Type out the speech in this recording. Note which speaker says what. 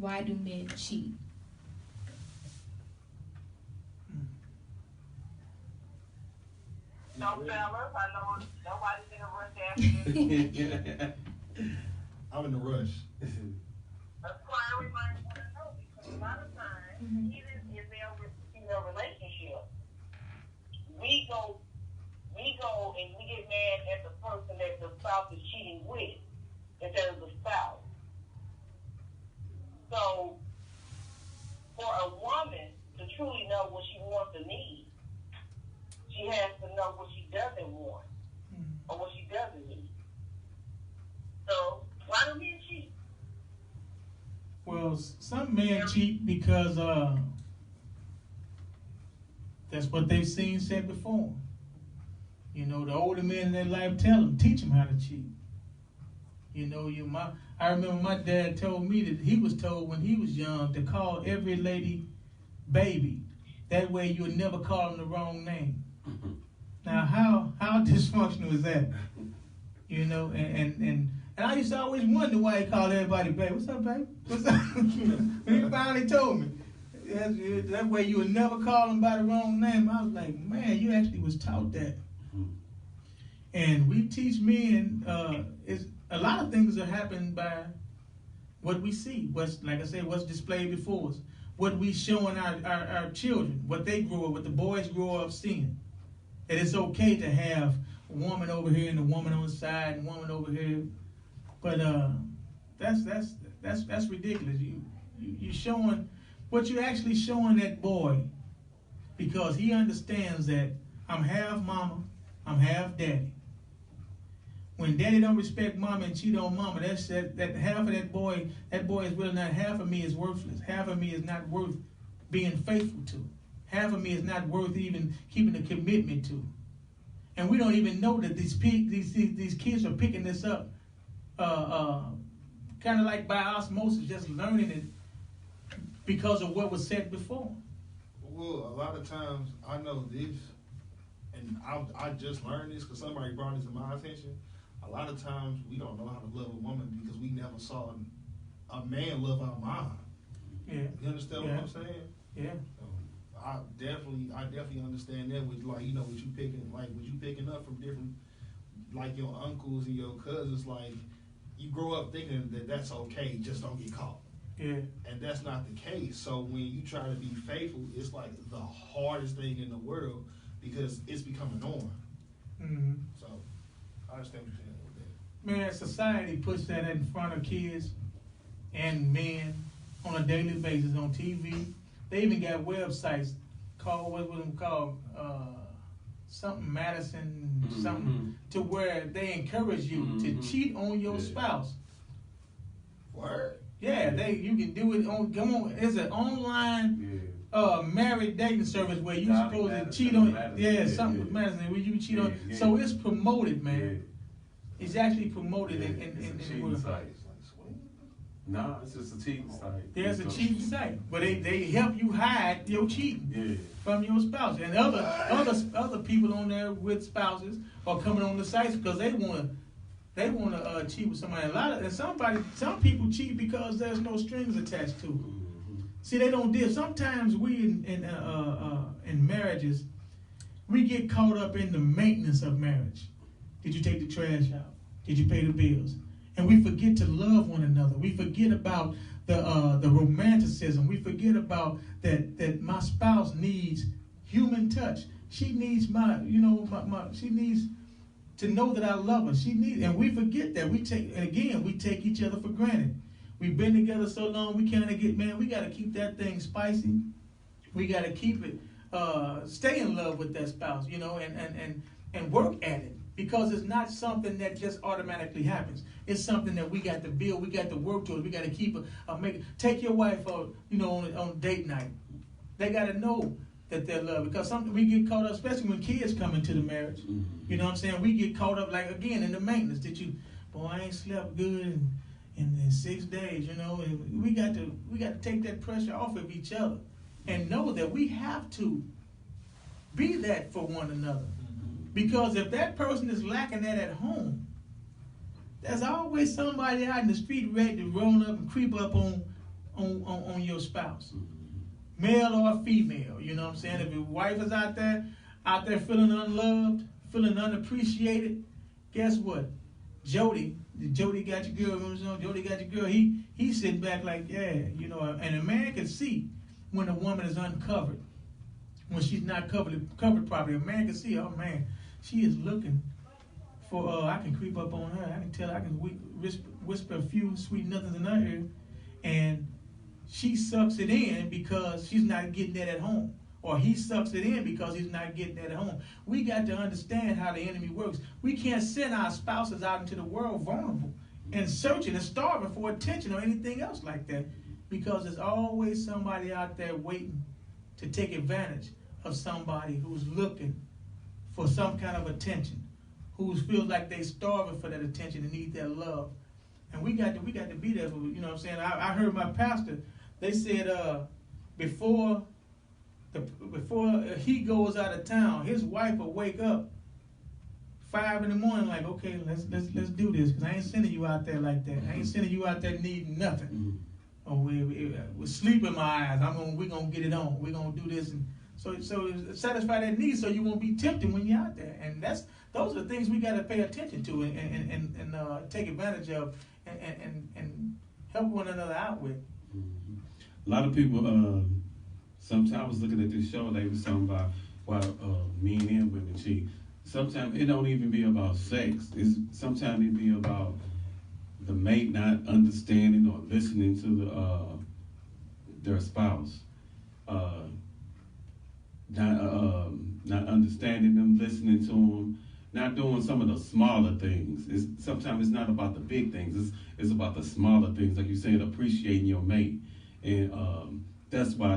Speaker 1: why do men cheat?
Speaker 2: No, fellas, I know nobody's in a rush after this.
Speaker 3: I'm in a rush.
Speaker 2: That's why everybody want to know, because a lot of times, even in their relationship, we go and we get mad at the person that the spouse is cheating with instead of the spouse. So, for a woman to truly know what she wants and needs, she has to know what she doesn't want or what she doesn't need. So, why do men cheat?
Speaker 4: Well, some men cheat because that's what they've seen said before. You know, the older men in their life tell them, teach them how to cheat. You know, I remember my dad told me that he was told when he was young to call every lady baby. That way you'll never call them the wrong name. Now, how dysfunctional is that? You know, and I used to always wonder why he called everybody baby. What's up, baby? What's up? He finally told me. That way you would never call them by the wrong name. I was like, man, you actually was taught that. And we teach men, a lot of things are happening by what we see. Like I said, what's displayed before us. What we showing our children, what they grow up, what the boys grow up seeing. That it's okay to have a woman over here and a woman on the side and a woman over here. But that's ridiculous. You showing what you actually showing that boy, because he understands that I'm half mama, I'm half daddy. When daddy don't respect mama and cheat on mama, that half of that boy is really not, half of me is worthless. Half of me is not worth being faithful to. Half of me is not worth even keeping a commitment to. And we don't even know that these kids are picking this up kind of like by osmosis, just learning it because of what was said before.
Speaker 3: Well, a lot of times I know this, and I just learned this because somebody brought this to my attention. A lot of times we don't know how to love a woman because we never saw a man love our mom.
Speaker 4: Yeah.
Speaker 3: You understand what I'm saying?
Speaker 4: Yeah.
Speaker 3: I definitely understand that with, like, you know, what you picking up from different, like, your uncles and your cousins. Like, you grow up thinking that that's okay, just don't get caught.
Speaker 4: Yeah.
Speaker 3: And that's not the case. So when you try to be faithful, it's like the hardest thing in the world because it's become a norm.
Speaker 4: Mm-hmm.
Speaker 3: So I understand what you're saying with that.
Speaker 4: Man, society puts that in front of kids and men on a daily basis on TV. They even got websites called, what was them called? Something Madison, something, to where they encourage you to cheat on your spouse.
Speaker 3: Word?
Speaker 4: Yeah, you can do it on. Come on, it's an online married dating service where you supposed to cheat on. Something with Madison where you cheat on. So it's promoted, man. It's actually promoted in the world.
Speaker 5: No, it's just a cheating site.
Speaker 4: There's a cheating site, but they help you hide your cheating from your spouse, and other people on there with spouses are coming on the sites because they want to cheat with somebody. Some people cheat because there's no strings attached to it. See, they don't deal. Sometimes we in marriages, we get caught up in the maintenance of marriage. Did you take the trash out? Did you pay the bills? And we forget to love one another. We forget about the romanticism. We forget about that my spouse needs human touch. She needs she needs to know that I love her. And we forget that. We take each other for granted. We've been together so long, we kind of we got to keep that thing spicy. We got to keep it, stay in love with that spouse, and work at it. Because it's not something that just automatically happens. It's something that we got to build. We got to work towards. We got to keep take your wife out, on date night. They got to know that they're loved, because we get caught up, especially when kids come into the marriage. You know what I'm saying? We get caught up, like, again, in the maintenance. I ain't slept good in 6 days. And we got to take that pressure off of each other and know that we have to be that for one another. Because if that person is lacking that at home, there's always somebody out in the street ready to roll up and creep up on on your spouse, male or female. You know what I'm saying? If your wife is out there feeling unloved, feeling unappreciated, guess what? Jody got your girl. You know, Jody got your girl. He's sitting back like, yeah, you know. And a man can see when a woman is uncovered, when she's not covered properly. A man can see, oh man, she is looking for. I can creep up on her. I can tell. I can whisper a few sweet nothings in her ear, and she sucks it in because she's not getting that at home. Or he sucks it in because he's not getting that at home. We got to understand how the enemy works. We can't send our spouses out into the world vulnerable and searching and starving for attention or anything else like that, because there's always somebody out there waiting to take advantage of somebody who's looking for some kind of attention, who feels like they're starving for that attention and need that love. And we got to be there for, you know what I'm saying? I heard my pastor, they said before he goes out of town, his wife will wake up 5 in the morning like, okay, let's do this, because I ain't sending you out there like that. I ain't sending you out there needing nothing. Or with sleep in my eyes, we're gonna get it on. We're gonna do this, and so satisfy that need, so you won't be tempted when you're out there. And those are the things we got to pay attention to and take advantage of and help one another out with.
Speaker 5: A lot of people. Sometimes I was looking at this show, they was talking about why men and women cheat. Sometimes it don't even be about sex. Sometimes it be about the mate not understanding or listening to their spouse, not understanding them, listening to them, not doing some of the smaller things. Sometimes it's not about the big things. It's about the smaller things, like you said, appreciating your mate, and that's why